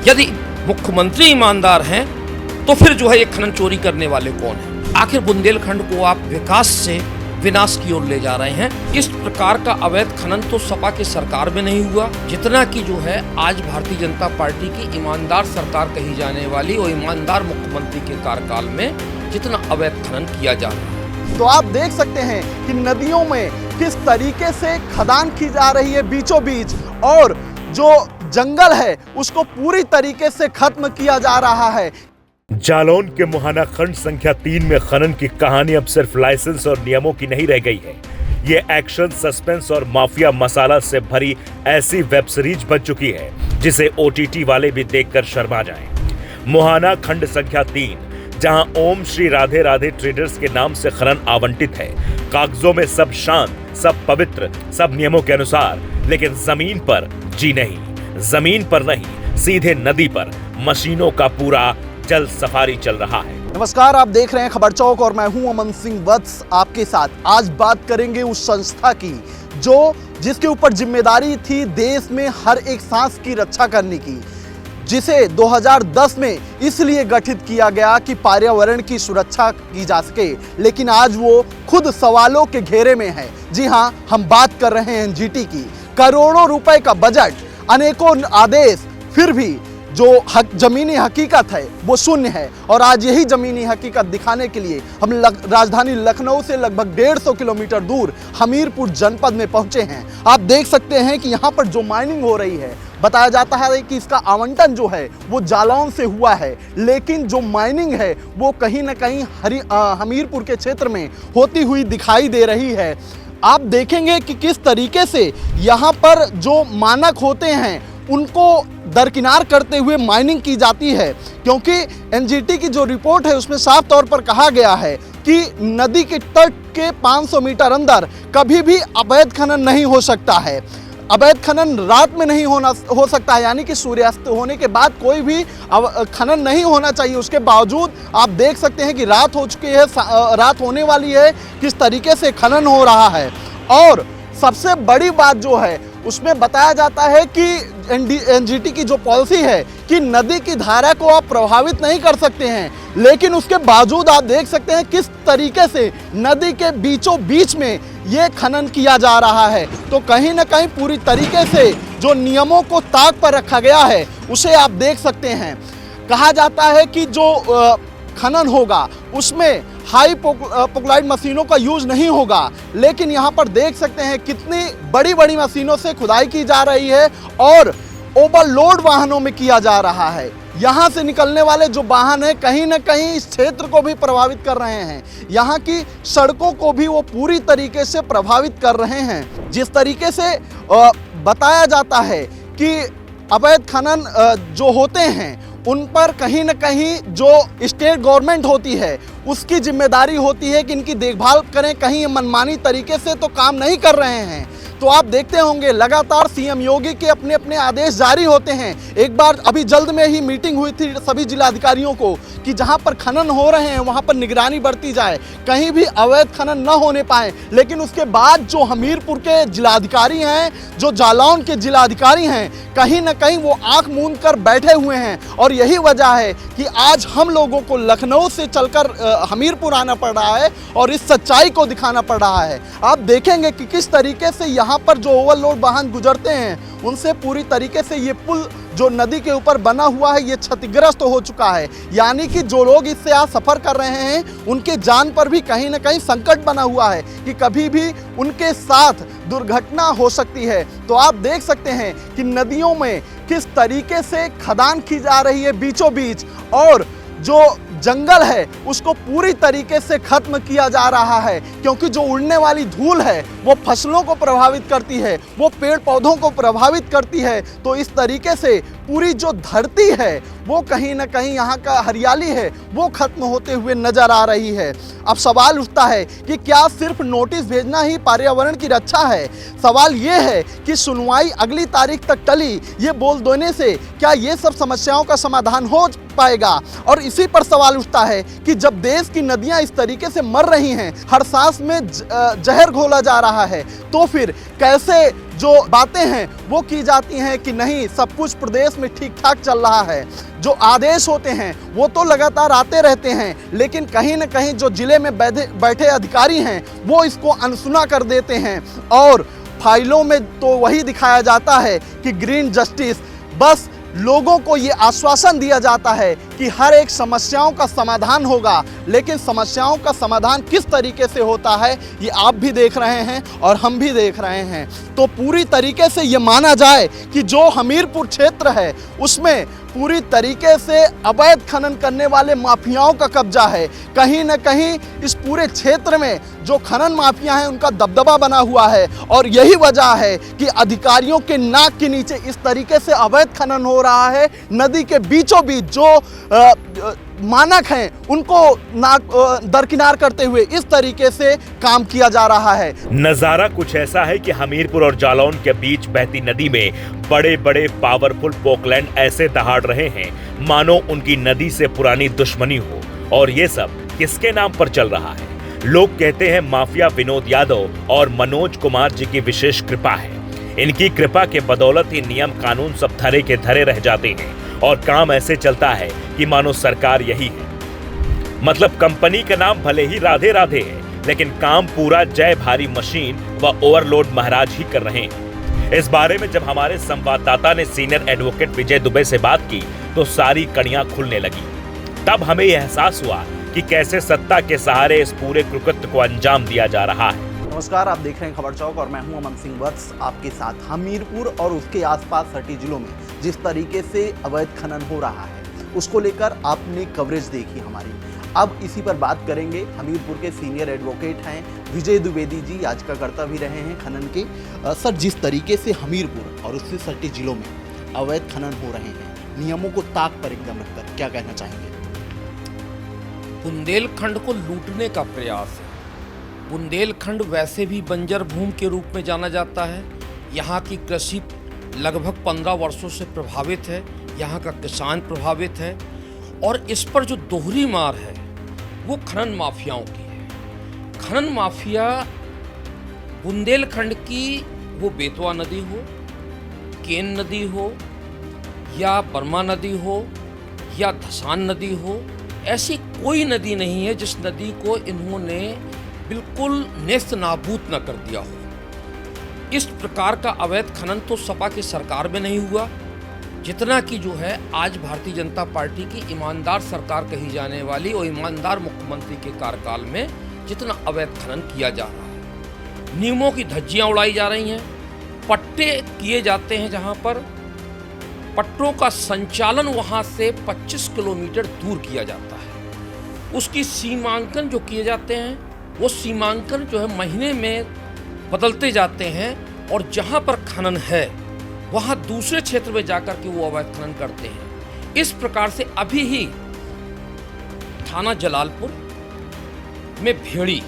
यदि मुख्यमंत्री ईमानदार हैं तो फिर जो है ये खनन चोरी करने वाले कौन हैं? आखिर बुंदेलखंड को आप विकास से विनाश की ओर ले जा रहे हैं। इस प्रकार का अवैध खनन तो सपा की सरकार में नहीं हुआ, जितना कि जो है आज भारतीय जनता पार्टी की ईमानदार सरकार कही जाने वाली और ईमानदार मुख्यमंत्री के कार्यकाल में जितना अवैध खनन किया जा रहा है। तो आप देख सकते हैं कि नदियों में किस तरीके से खदान की जा रही है बीचों बीच, और जो जंगल है उसको पूरी तरीके से खत्म किया जा रहा है। जालौन के मुहाना खंड संख्या 3 में खनन की कहानी अब सिर्फ लाइसेंस और नियमों की नहीं रह गई है। ये एक्शन, सस्पेंस और माफिया मसाला से भरी ऐसी वेब सीरीज बन चुकी है जिसे OTT वाले भी देखकर शर्मा जाएं। मुहाना खंड संख्या 3, जहां ओम श्री राधे राधे ट्रेडर्स के नाम से खनन आवंटित है। कागजों में सब शांत, सब पवित्र, सब नियमों के अनुसार, लेकिन जमीन पर जी नहीं, जमीन पर नहीं, सीधे नदी पर मशीनों का पूरा जल सफारी चल रहा है। नमस्कार, आप देख रहे हैं खबर चौक और मैं हूं अमन सिंह वत्स आपके साथ। आज बात करेंगे उस संस्था की जिसके ऊपर जिम्मेदारी थी देश में हर एक सांस की रक्षा करने की, जिसे 2010 में इसलिए गठित किया गया कि पर्यावरण की सुरक्षा की जा सके, लेकिन आज वो खुद सवालों के घेरे में है। जी हां, हम बात कर रहे हैं NGT की। करोड़ों रुपए का बजट, अनेकों आदेश, फिर भी जो जमीनी हकीकत है वो शून्य है। और आज यही जमीनी हकीकत दिखाने के लिए हम राजधानी लखनऊ से लगभग 150 किलोमीटर दूर हमीरपुर जनपद में पहुंचे हैं। आप देख सकते हैं कि यहाँ पर जो माइनिंग हो रही है, बताया जाता है कि इसका आवंटन जो है वो जालौन से हुआ है, लेकिन जो माइनिंग है वो कहीं ना कहीं हमीरपुर के क्षेत्र में होती हुई दिखाई दे रही है। आप देखेंगे कि किस तरीके से यहाँ पर जो मानक होते हैं उनको दरकिनार करते हुए माइनिंग की जाती है, क्योंकि NGT की जो रिपोर्ट है उसमें साफ तौर पर कहा गया है कि नदी के तट के 500 मीटर अंदर कभी भी अवैध खनन नहीं हो सकता है। अवैध खनन रात में नहीं हो सकता है, यानी कि सूर्यास्त होने के बाद कोई भी खनन नहीं होना चाहिए। उसके बावजूद आप देख सकते हैं कि रात हो चुकी है, रात होने वाली है, किस तरीके से खनन हो रहा है। और सबसे बड़ी बात जो है उसमें बताया जाता है कि NGT की जो पॉलिसी है कि नदी की धारा को आप प्रभावित नहीं कर सकते हैं, लेकिन उसके बावजूद आप देख सकते हैं किस तरीके से नदी के बीचों बीच में ये खनन किया जा रहा है। तो कहीं ना कहीं पूरी तरीके से जो नियमों को ताक पर रखा गया है उसे आप देख सकते हैं। कहा जाता है कि जो खनन होगा उसमें हाई पोक्लाइड मशीनों का यूज नहीं होगा, लेकिन यहाँ पर देख सकते हैं कितनी बड़ी बड़ी मशीनों से खुदाई की जा रही है और ओवरलोड वाहनों में किया जा रहा है। यहाँ से निकलने वाले जो वाहन हैं कहीं ना कहीं इस क्षेत्र को भी प्रभावित कर रहे हैं, यहाँ की सड़कों को भी वो पूरी तरीके से प्रभावित कर रहे हैं। जिस तरीके से बताया जाता है कि अवैध खनन जो होते हैं उन पर कहीं ना कहीं जो स्टेट गवर्नमेंट होती है उसकी जिम्मेदारी होती है कि इनकी देखभाल करें, कहीं मनमानी तरीके से तो काम नहीं कर रहे हैं। तो आप देखते होंगे लगातार CM योगी के अपने अपने आदेश जारी होते हैं। एक बार अभी जल्द में ही मीटिंग हुई थी सभी जिलाधिकारियों को कि जहां पर खनन हो रहे हैं वहां पर निगरानी बढ़ती जाए, कहीं भी अवैध खनन न होने पाए। लेकिन उसके बाद जो हमीरपुर के जिलाधिकारी हैं, जो जालौन के जिलाधिकारी हैं, कहीं ना कहीं वो आंख मूंद कर बैठे हुए हैं। और यही वजह है कि आज हम लोगों को लखनऊ से चलकर हमीरपुर आना पड़ रहा है और इस सच्चाई को दिखाना पड़ रहा है। आप देखेंगे कि किस तरीके से यहाँ पर जो ओवरलोड वाहन गुजरते हैं उनसे पूरी तरीके से ये पुल जो नदी के ऊपर बना हुआ है ये क्षतिग्रस्त हो चुका है, यानी कि जो लोग इससे आज सफर कर रहे हैं उनके जान पर भी कहीं ना कहीं संकट बना हुआ है कि कभी भी उनके साथ दुर्घटना हो सकती है। तो आप देख सकते हैं कि नदियों में किस तरीके से खदान की जा रही है बीचों बीच, और जो जंगल है उसको पूरी तरीके से खत्म किया जा रहा है, क्योंकि जो उड़ने वाली धूल है वो फसलों को प्रभावित करती है, वो पेड़ पौधों को प्रभावित करती है। तो इस तरीके से पूरी जो धरती है वो कहीं ना कहीं यहाँ का हरियाली है वो खत्म होते हुए नजर आ रही है। अब सवाल उठता है कि क्या सिर्फ नोटिस भेजना ही पर्यावरण की रक्षा है? सवाल ये है कि सुनवाई अगली तारीख तक टली ये बोल देने से क्या ये सब समस्याओं का समाधान हो पाएगा? और इसी पर सवाल उठता है कि जब देश की नदियां इस तरीके से मर रही हैं, हर सांस में जहर घोला जा रहा है, तो फिर कैसे जो बातें हैं वो की जाती हैं कि नहीं सब कुछ प्रदेश में ठीक ठाक चल रहा है, जो आदेश होते हैं वो तो लगातार आते रहते हैं, लेकिन कहीं न कहीं जो जिले में बैठे अधिकारी हैं वो इसको अनसुना कर देते हैं और फाइलों में तो वही दिखाया जाता है कि ग्रीन जस्टिस। बस लोगों को ये आश्वासन दिया जाता है कि हर एक समस्याओं का समाधान होगा, लेकिन समस्याओं का समाधान किस तरीके से होता है ये आप भी देख रहे हैं और हम भी देख रहे हैं। तो पूरी तरीके से ये माना जाए कि जो हमीरपुर क्षेत्र है उसमें पूरी तरीके से अवैध खनन करने वाले माफियाओं का कब्जा है। कहीं न कहीं इस पूरे क्षेत्र में जो खनन माफिया हैं उनका दबदबा बना हुआ है और यही वजह है कि अधिकारियों के नाक के नीचे इस तरीके से अवैध खनन हो रहा है। नदी के बीचों बीच जो मानक हैं उनको दरकिनार करते हुए इस तरीके से काम किया जा रहा है। नजारा कुछ ऐसा है कि हमीरपुर और जालौन के बीच बहती नदी में बड़े बड़े पावरफुल पोकलैंड ऐसे दहाड़ रहे हैं मानो उनकी नदी से पुरानी दुश्मनी हो। और ये सब किसके नाम पर चल रहा है? लोग कहते हैं माफिया विनोद यादव और मनोज कुमार जी की विशेष कृपा है। इनकी कृपा के बदौलत ही नियम कानून सब धरे के धरे रह जाते हैं और काम ऐसे चलता है कि मानो सरकार यही है। मतलब कंपनी का नाम भले ही राधे राधे है, लेकिन काम पूरा जय भारी मशीन व ओवरलोड महाराज ही कर रहे हैं। इस बारे में जब हमारे संवाददाता ने सीनियर एडवोकेट विजय दुबे से बात की तो सारी कड़ियां खुलने लगी। तब हमें यह एहसास हुआ कि कैसे सत्ता के सहारे इस पूरे कुकृत्य को अंजाम दिया जा रहा है। नमस्कार, आप देख रहे हैं खबर चौक और मैं हूं अमन सिंह वत्स आपके साथ। हमीरपुर और उसके आसपास सटी जिलों में जिस तरीके से अवैध खनन हो रहा है उसको लेकर आपने कवरेज देखी हमारी। अब इसी पर बात करेंगे। हमीरपुर के सीनियर एडवोकेट हैं विजय द्विवेदी जी, याचिकाकर्ता भी रहे हैं खनन के। सर, जिस तरीके से हमीरपुर और उससे सटे जिलों में अवैध खनन हो रहे हैं, नियमों को ताक पर एकदम रखकर, क्या कहना चाहेंगे? बुंदेलखंड को लूटने का प्रयास है। बुंदेलखंड वैसे भी बंजर भूमि के रूप में जाना जाता है। यहाँ की कृषि लगभग 15 वर्षों से प्रभावित है, यहाँ का किसान प्रभावित है और इस पर जो दोहरी मार है वो खनन माफियाओं की है। खनन माफिया बुंदेलखंड की, वो बेतवा नदी हो, केन नदी हो या बर्मा नदी हो या धसान नदी हो, ऐसी कोई नदी नहीं है जिस नदी को इन्होंने बिल्कुल नेस्त नाबूद न कर दिया हो। इस प्रकार का अवैध खनन तो सपा की सरकार में नहीं हुआ, जितना कि जो है आज भारतीय जनता पार्टी की ईमानदार सरकार कही जाने वाली और ईमानदार मुख्यमंत्री के कार्यकाल में जितना अवैध खनन किया जा रहा है। नियमों की धज्जियां उड़ाई जा रही हैं, पट्टे किए जाते हैं, जहां पर पट्टों का संचालन वहां से 25 किलोमीटर दूर किया जाता है। उसकी सीमांकन जो किए जाते हैं वो सीमांकन जो है महीने में बदलते जाते हैं और जहां पर खनन है वहां दूसरे क्षेत्र में जाकर के वो अवैध खनन करते हैं। इस प्रकार से अभी ही थाना जलालपुर में भेड़ी,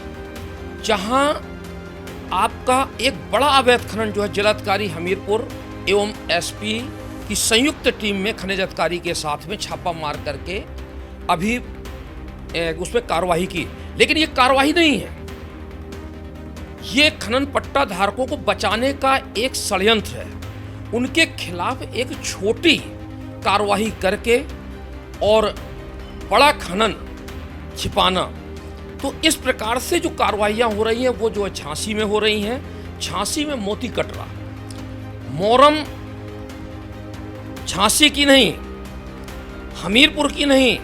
जहां आपका एक बड़ा अवैध खनन जो है जिलाधिकारी हमीरपुर एवं एसपी की संयुक्त टीम में खनिज अधिकारी के साथ में छापा मार करके अभी उसमें कार्रवाई की, लेकिन ये कार्रवाई नहीं है, ये खनन पट्टा धारकों को बचाने का एक षड्यंत्र है। उनके खिलाफ एक छोटी कार्रवाई करके और बड़ा खनन छिपाना। तो इस प्रकार से जो कार्रवाइयाँ हो रही हैं वो जो है झांसी में हो रही हैं। झांसी में मोती कटरा, मोरम झांसी की नहीं, हमीरपुर की नहीं,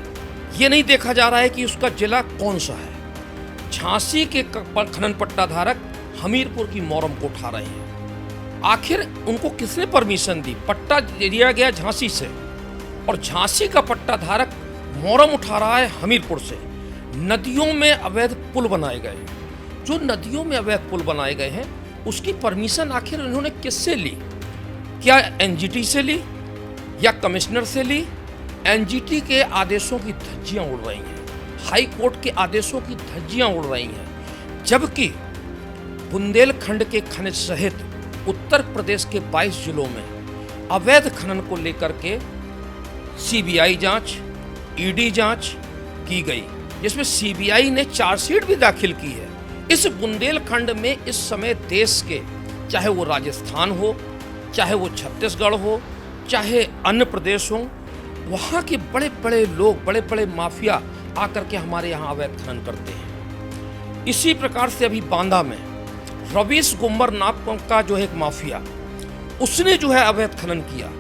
ये नहीं देखा जा रहा है कि उसका जिला कौन सा है। झांसी के खनन पट्टा धारक हमीरपुर की मोरम को उठा रहे हैं। आखिर उनको किसने परमिशन दी? पट्टा दिया गया झांसी से और झांसी का पट्टा धारक मोरम उठा रहा है हमीरपुर से। नदियों में अवैध पुल बनाए गए हैं। जो नदियों में अवैध पुल बनाए गए हैं उसकी परमिशन आखिर उन्होंने किससे ली? क्या एनजीटी से ली या कमिश्नर से ली? एनजीटी के आदेशों की धज्जियां उड़ रही हैं, हाई कोर्ट के आदेशों की धज्जियां उड़ रही हैं, जबकि बुंदेलखंड के खनिज सहित उत्तर प्रदेश के 22 जिलों में अवैध खनन को लेकर के सीबीआई जांच, ईडी जांच की गई, जिसमें सीबीआई ने चार्जशीट भी दाखिल की है। इस बुंदेलखंड में इस समय देश के चाहे वो राजस्थान हो, चाहे वो छत्तीसगढ़ हो, चाहे अन्य प्रदेश हो, वहाँ के बड़े बड़े लोग, बड़े बड़े माफिया आकर के हमारे यहाँ अवैध खनन करते हैं। इसी प्रकार से अभी बांदा में रवीश गुम्बर नाम का जो है एक माफिया, उसने जो है अवैध खनन किया।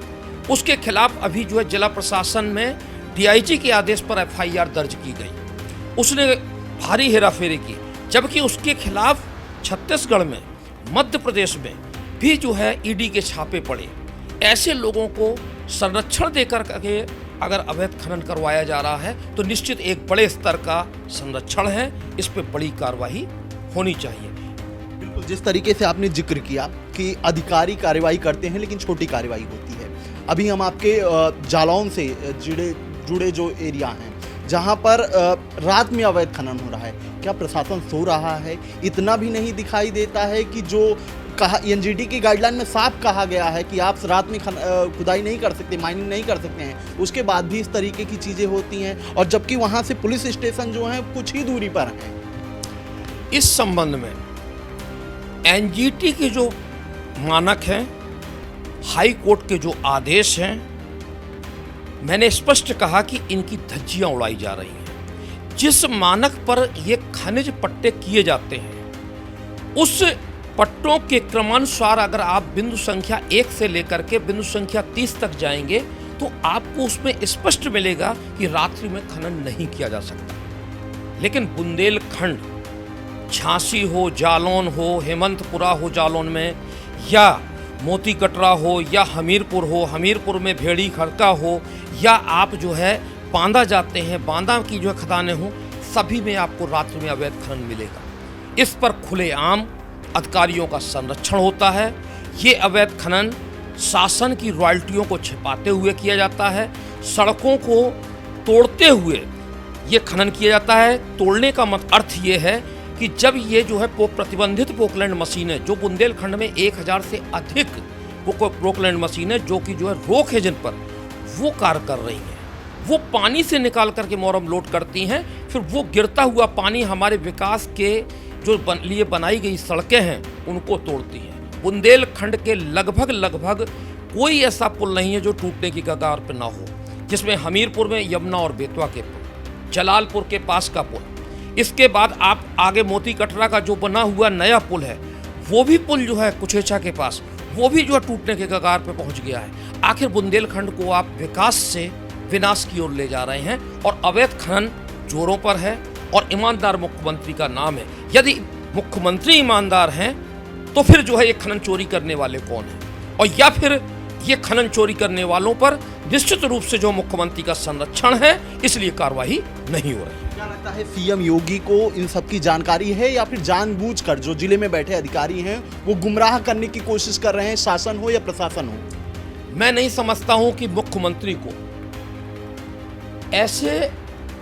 उसके खिलाफ अभी जो है जिला प्रशासन में डीआईजी के आदेश पर एफआईआर दर्ज की गई। उसने भारी हेराफेरी की, जबकि उसके खिलाफ छत्तीसगढ़ में, मध्य प्रदेश में भी जो है ईडी के छापे पड़े। ऐसे लोगों को संरक्षण देकर के अगर अवैध खनन करवाया जा रहा है तो निश्चित एक बड़े स्तर का संरक्षण है, इस पे बड़ी कार्रवाई होनी चाहिए। बिल्कुल, जिस तरीके से आपने जिक्र किया कि अधिकारी कार्रवाई करते हैं लेकिन छोटी कार्रवाई होती है। अभी हम आपके जालौन से जुड़े जो एरिया हैं जहां पर रात में अवैध खनन हो रहा है, क्या प्रशासन सो रहा है? इतना भी नहीं दिखाई देता है कि जो कहा एनजीटी की गाइडलाइन में साफ कहा गया है कि आप रात में खुदाई नहीं कर सकते, माइनिंग नहीं कर सकते हैं, उसके बाद भी इस तरीके की चीज़ें होती हैं, और जबकि वहाँ से पुलिस स्टेशन जो है कुछ ही दूरी पर हैं। इस संबंध में एनजीटी के जो मानक हैं, हाई कोर्ट के जो आदेश हैं, मैंने स्पष्ट कहा कि इनकी धज्जियां उड़ाई जा रही हैं। जिस मानक पर ये खनिज पट्टे किए जाते हैं, उस पट्टों के क्रमानुसार अगर आप बिंदु संख्या 1 से लेकर के बिंदु संख्या 30 तक जाएंगे तो आपको उसमें स्पष्ट मिलेगा कि रात्रि में खनन नहीं किया जा सकता। लेकिन बुंदेलखंड, झांसी हो, जालौन हो, हेमंतपुरा हो जालौन में, या मोती कटरा हो, या हमीरपुर हो, हमीरपुर में भेड़ी खड़का हो, या आप जो है बांदा जाते हैं, बांदा की जो खदानें हो, सभी में आपको रात्रि में अवैध खनन मिलेगा। इस पर खुलेआम अधिकारियों का संरक्षण होता है। ये अवैध खनन शासन की रॉयल्टियों को छिपाते हुए किया जाता है, सड़कों को तोड़ते हुए ये खनन किया जाता है। तोड़ने का अर्थ ये है कि जब ये जो है प्रतिबंधित पोकलैंड मशीनें, जो बुंदेलखंड में 1000 से अधिक पोकलैंड मशीनें जो कि जो है रोक है जिन पर, वो कार्य कर रही हैं, वो पानी से निकाल करके मोरम लोड करती हैं, फिर वो गिरता हुआ पानी हमारे विकास के जो लिए बनाई गई सड़कें हैं उनको तोड़ती हैं। बुंदेलखंड के लगभग कोई ऐसा पुल नहीं है जो टूटने की कगार पर ना हो, जिसमें हमीरपुर में यमुना और बेतवा के पुल, जलालपुर के पास का पुल, इसके बाद आप आगे मोती कटरा का जो बना हुआ नया पुल है, वो भी पुल जो है कुछेचा के पास, वो भी जो है टूटने के कगार पे पहुंच गया है। आखिर बुंदेलखंड को आप विकास से विनाश की ओर ले जा रहे हैं, और अवैध खनन जोरों पर है, और ईमानदार मुख्यमंत्री का नाम है। यदि मुख्यमंत्री ईमानदार हैं तो फिर जो है ये खनन चोरी करने वाले कौन हैं, और या फिर ये खनन चोरी करने वालों पर निश्चित रूप से जो मुख्यमंत्री का संरक्षण है, इसलिए कार्रवाई नहीं हो रही। क्या लगता है सीएम योगी को इन सब की जानकारी है, या फिर जानबूझकर जो जिले में बैठे अधिकारी हैं वो गुमराह करने की कोशिश कर रहे हैं, शासन हो या प्रशासन हो? मैं नहीं समझता हूं कि मुख्यमंत्री को ऐसे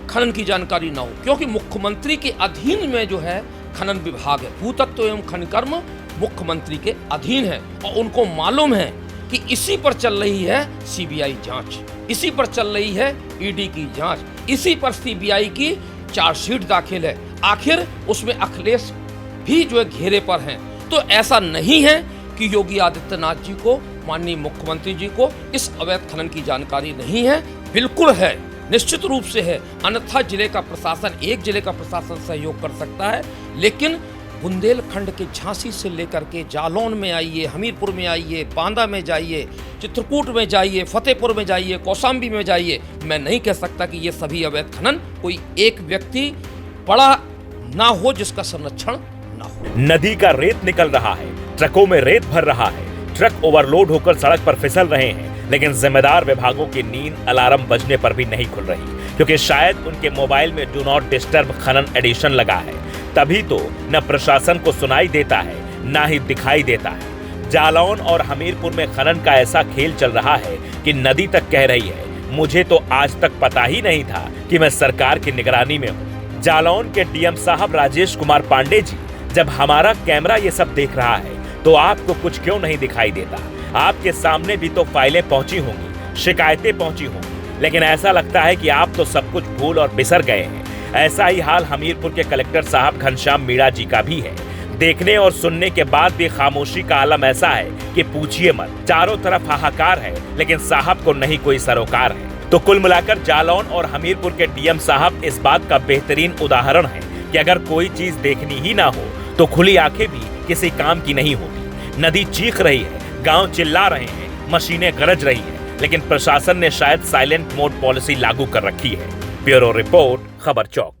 खनन की जानकारी ना हो, क्योंकि मुख्यमंत्री के अधीन में जो है खनन विभाग है। भूतत्व एवं खनन कर्म मुख्यमंत्री के अधीन है, और उनको मालूम है कि इसी पर चल रही है सीबीआई जांच, इसी पर चल रही है ईडी की जांच, इसी पर सीबीआई की चार्जशीट दाखिल है। आखिर उसमें अखिलेश भी जो है घेरे पर हैं। तो ऐसा नहीं है कि योगी आदित्यनाथ जी को, माननीय मुख्यमंत्री जी को इस अवैध खनन की जानकारी नहीं है। बिल्कुल है, निश्चित रूप से है, अन्यथा जिले का प्रशासन, एक जिले का प्रशासन सहयोग कर सकता है। लेकिन बुंदेलखंड के झांसी से लेकर के जालौन में आइए, हमीरपुर में आइए, बांदा में जाइए, चित्रकूट में जाइए, फतेहपुर में जाइए, कौशाम्बी में जाइए, मैं नहीं कह सकता कि ये सभी अवैध खनन कोई एक व्यक्ति बड़ा ना हो जिसका संरक्षण ना हो। नदी का रेत निकल रहा है, ट्रकों में रेत भर रहा है, ट्रक ओवरलोड होकर सड़क पर फिसल रहे हैं, लेकिन जिम्मेदार विभागों की नींद अलार्म बजने पर भी नहीं खुल रही, क्योंकि शायद उनके मोबाइल में डू नॉट डिस्टर्ब खनन एडिशन लगा है। तभी तो न प्रशासन को सुनाई देता है, न ही दिखाई देता है। जालौन और हमीरपुर में खनन का ऐसा खेल चल रहा है कि नदी तक कह रही है, मुझे तो आज तक पता ही नहीं था कि मैं सरकार की निगरानी में हूँ। जालौन के डीएम साहब राजेश कुमार पांडे जी, जब हमारा कैमरा ये सब देख रहा है तो आपको कुछ क्यों नहीं दिखाई देता? आपके सामने भी तो फाइलें पहुंची होंगी, शिकायतें पहुंची होंगी, लेकिन ऐसा लगता है कि आप तो सब कुछ भूल और बिसर गए हैं। ऐसा ही हाल हमीरपुर के कलेक्टर साहब घनश्याम मीणा जी का भी है। देखने और सुनने के बाद भी खामोशी का आलम ऐसा है कि पूछिए मत। चारों तरफ हाहाकार है, लेकिन साहब को नहीं कोई सरोकार है। तो कुल मिलाकर जालौन और हमीरपुर के डीएम साहब इस बात का बेहतरीन उदाहरण है कि अगर कोई चीज देखनी ही ना हो तो खुली आंखें भी किसी काम की नहीं होती। नदी चीख रही है, गांव चिल्ला रहे हैं, मशीनें गरज रही हैं, लेकिन प्रशासन ने शायद साइलेंट मोड पॉलिसी लागू कर रखी है। ब्यूरो रिपोर्ट, खबर चौक।